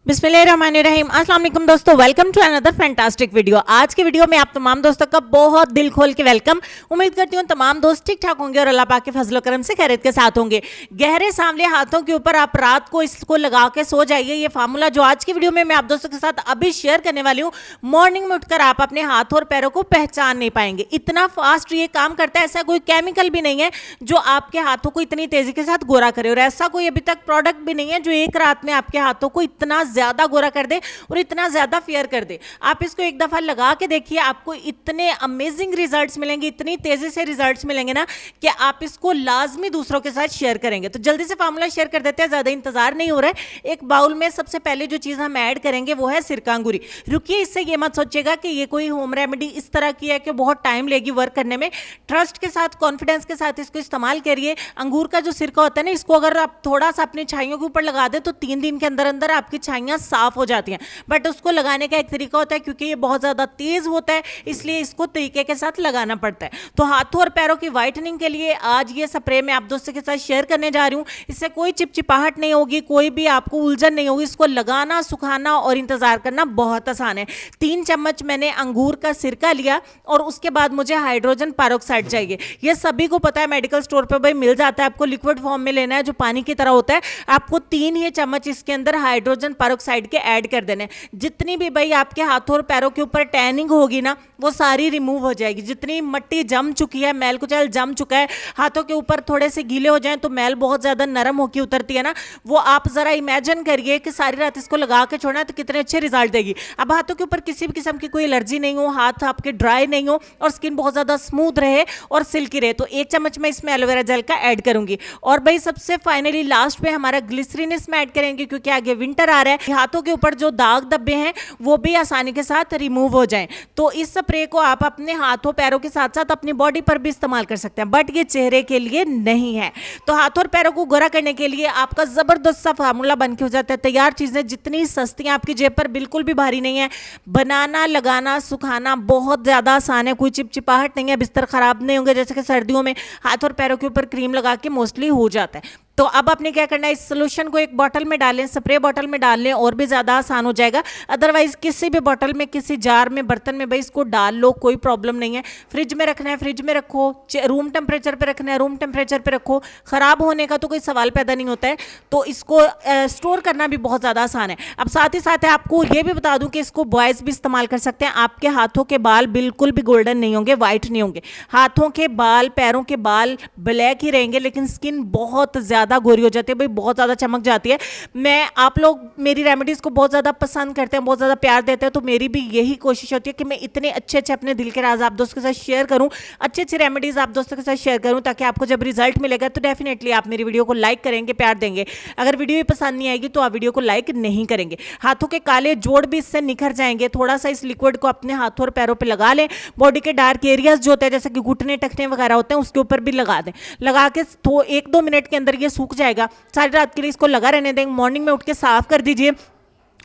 बिस्मिल्लाहिर्रहमानिर्रहीम। अस्सलाम वालेकुम दोस्तों, welcome to another fantastic video. आज के वीडियो में आप तमाम दोस्तों का बहुत दिल खोल के वेलकम। उम्मीद करती हूँ तमाम दोस्त ठीक ठाक होंगे और अल्लाह पाक के फजल करम से खैरियत के साथ होंगे। गहरे सांवले हाथों के ऊपर आप रात को इसको लगा के सो जाइए। ये फार्मूला जो आज की वीडियो में मैं आप दोस्तों के साथ अभी शेयर करने वाली हूँ, मॉर्निंग में उठकर आप अपने हाथों और पैरों को पहचान नहीं पाएंगे। इतना फास्ट ये काम करता है, ऐसा कोई केमिकल भी नहीं है जो आपके हाथों को इतनी तेजी के साथ गोरा करे, और ऐसा कोई अभी तक प्रोडक्ट भी नहीं है जो एक रात में आपके हाथों को इतना ज्यादा गोरा कर दे और इतना ज्यादा फेयर कर दे। आप इसको एक दफा लगा के देखिए, आपको इतने अमेजिंग रिजल्ट्स मिलेंगे, इतनी तेजी से रिजल्ट्स मिलेंगे ना कि आप इसको लाजमी दूसरों के साथ शेयर करेंगे। तो जल्दी से फार्मूला शेयर कर देते हैं, ज्यादा इंतजार नहीं हो रहा है। एक बाउल में सबसे पहले जो चीज हम ऐड करेंगे वो है सिरका अंगूरी। रुकिए, इससे ये मत सोचिएगा कि ये कोई होम रेमेडी इस तरह की है कि बहुत टाइम लेगी वर्क करने में। ट्रस्ट के साथ, कॉन्फिडेंस के साथ इसको इस्तेमाल करिए। अंगूर का जो सिरका होता है ना, इसको अगर आप थोड़ा सा अपनी छाइयों के ऊपर लगा दें तो 3 दिन के अंदर अंदर आपकी छाइयां साफ हो जाती हैं। बट उसको लगाने का एक तरीका होता है, क्योंकि ये बहुत ज्यादा तेज होता है इसलिए इसको तरीके के साथ लगाना पड़ता है। तो हाथों और पैरों की व्हाइटनिंग के लिए आज ये स्प्रे मैं आप दोस्तों के साथ शेयर करने जा रही हूँ। इससे कोई चिपचिपाहट नहीं होगी, कोई भी आपको उलझन नहीं होगी। इसको लगाना, सुखाना और इंतजार करना बहुत आसान है। 3 चम्मच मैंने अंगूर का सिरका लिया और उसके बाद मुझे हाइड्रोजन पेरोक्साइड चाहिए। ये सभी को पता है, मेडिकल स्टोर पर भाई मिल जाता है। आपको लिक्विड फॉर्म में लेना है जो पानी की तरह होता है। आपको 3 ही चम्मच इसके अंदर हाइड्रोजन पेरोक्साइड के ऐड कर देने। जितनी भी भाई आपके हाथों और पैरों के ऊपर टैनिंग होगी ना, वो सारी रिमूव हो जाएगी। जितनी मिट्टी जम चुकी है, मैल कुचैल जम चुका है, हाथों के ऊपर थोड़े से गीले हो जाएं तो मैल बहुत ज्यादा नरम होकर उतरती है ना, वो आप जरा इमेजिन करिए कि सारी रात इसको लगा के छोड़ना है तो कितने अच्छे रिजल्ट देगी। अब हाथों के ऊपर किसी भी किस्म की कोई एलर्जी नहीं हो, हाथ आपके ड्राई नहीं हो और स्किन बहुत ज्यादा स्मूथ रहे और सिल्की रहे, तो 1 चम्मच में इसमें एलोवेरा जेल का ऐड करूंगी। और भाई सबसे फाइनली लास्ट में हमारा ग्लिसरीन इसमें ऐड करेंगे, क्योंकि आगे विंटर आ रहा है। हाथों के ऊपर जो दाग धब्बे हैं वो भी आसानी के साथ रिमूव हो जाएं। तो इस स्प्रे को आप अपने हाथों पैरों के साथ साथ अपनी बॉडी पर भी इस्तेमाल कर सकते हैं, बट ये चेहरे के लिए नहीं है। तो हाथों और पैरों को गोरा करने के लिए आपका जबरदस्त सा फार्मूला बन के हो जाता है तैयार। चीजें जितनी सस्ती हैं, आपकी जेब पर बिल्कुल भी भारी नहीं है। बनाना, लगाना, सुखाना बहुत ज्यादा आसान है, कोई चिपचिपाहट नहीं है, बिस्तर खराब नहीं होंगे जैसे कि सर्दियों में हाथ और पैरों के ऊपर क्रीम लगा के मोस्टली हो जाता है। तो अब आपने क्या करना है, इस सोल्यूशन को एक बोतल में डालें, स्प्रे बोतल में डाल लें और भी ज़्यादा आसान हो जाएगा। अदरवाइज किसी भी बोतल में, किसी जार में, बर्तन में भाई इसको डाल लो, कोई प्रॉब्लम नहीं है। फ्रिज में रखना है, फ्रिज में रखो। रूम टेम्परेचर पे रखना है, रूम टेम्परेचर पे रखो। ख़राब होने का तो कोई सवाल पैदा नहीं होता है। तो इसको स्टोर करना भी बहुत ज़्यादा आसान है। अब साथ ही साथ आपको ये भी बता दूँ कि इसको बॉयज़ भी इस्तेमाल कर सकते हैं। आपके हाथों के बाल बिल्कुल भी गोल्डन नहीं होंगे, वाइट नहीं होंगे। हाथों के बाल, पैरों के बाल ब्लैक ही रहेंगे, लेकिन स्किन बहुत ज़्यादा गोरी हो जाती है भाई, बहुत ज्यादा चमक जाती है। आप लोग मेरी रेमेडीज को बहुत ज्यादा पसंद करते हैं, बहुत ज्यादा प्यार देते हैं, तो मेरी भी यही कोशिश होती है कि मैं इतने अच्छे अच्छे अपने दिल के राज आप दोस्तों के साथ शेयर करूं, अच्छे अच्छे रेमेडीज आप दोस्तों के साथ शेयर करूं, ताकि आपको जब रिजल्ट मिलेगा तो डेफिनेटली आप मेरी वीडियो को लाइक करेंगे, प्यार देंगे। अगर वीडियो पसंद नहीं आएगी तो आप वीडियो को लाइक नहीं करेंगे। हाथों के काले जोड़ भी इससे निखर जाएंगे। थोड़ा सा इस लिक्विड को अपने हाथों और पैरों पर लगा लें। बॉडी के डार्क एरियाज जो होते हैं जैसे कि घुटने, टखने वगैरह होते हैं, उसके ऊपर भी लगा दें। लगा के 1-2 मिनट के अंदर ये सूख जाएगा। सारी रात के लिए इसको लगा रहने दें। मॉर्निंग में उठ के साफ कर दीजिए।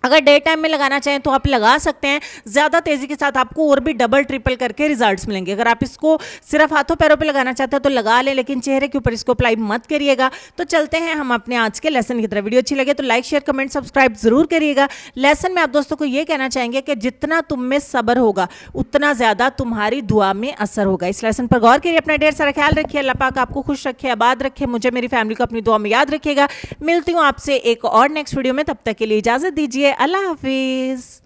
अगर डे टाइम में लगाना चाहें तो आप लगा सकते हैं। ज़्यादा तेज़ी के साथ आपको और भी डबल ट्रिपल करके रिजल्ट्स मिलेंगे। अगर आप इसको सिर्फ हाथों पैरों पे लगाना चाहते हैं तो लगा लें, लेकिन चेहरे के ऊपर इसको अप्लाई मत करिएगा। तो चलते हैं हम अपने आज के लेसन की तरफ। वीडियो अच्छी लगे तो लाइक, शेयर, कमेंट, सब्सक्राइब जरूर करिएगा। लेसन में आप दोस्तों को ये कहना चाहेंगे कि जितना तुम में सब्र होगा उतना ज़्यादा तुम्हारी दुआ में असर होगा। इस लेसन पर गौर करिए, अपना ढेर सारा ख्याल रखिए। अल्लाह पाक आपको खुश रखे, आबाद रखे, मुझे, मेरी फैमिली को अपनी दुआ में याद रखिएगा। मिलती हूँ आपसे एक और नेक्स्ट वीडियो में, तब तक के लिए इजाज़त दीजिए। अल्लाह हाफिज़।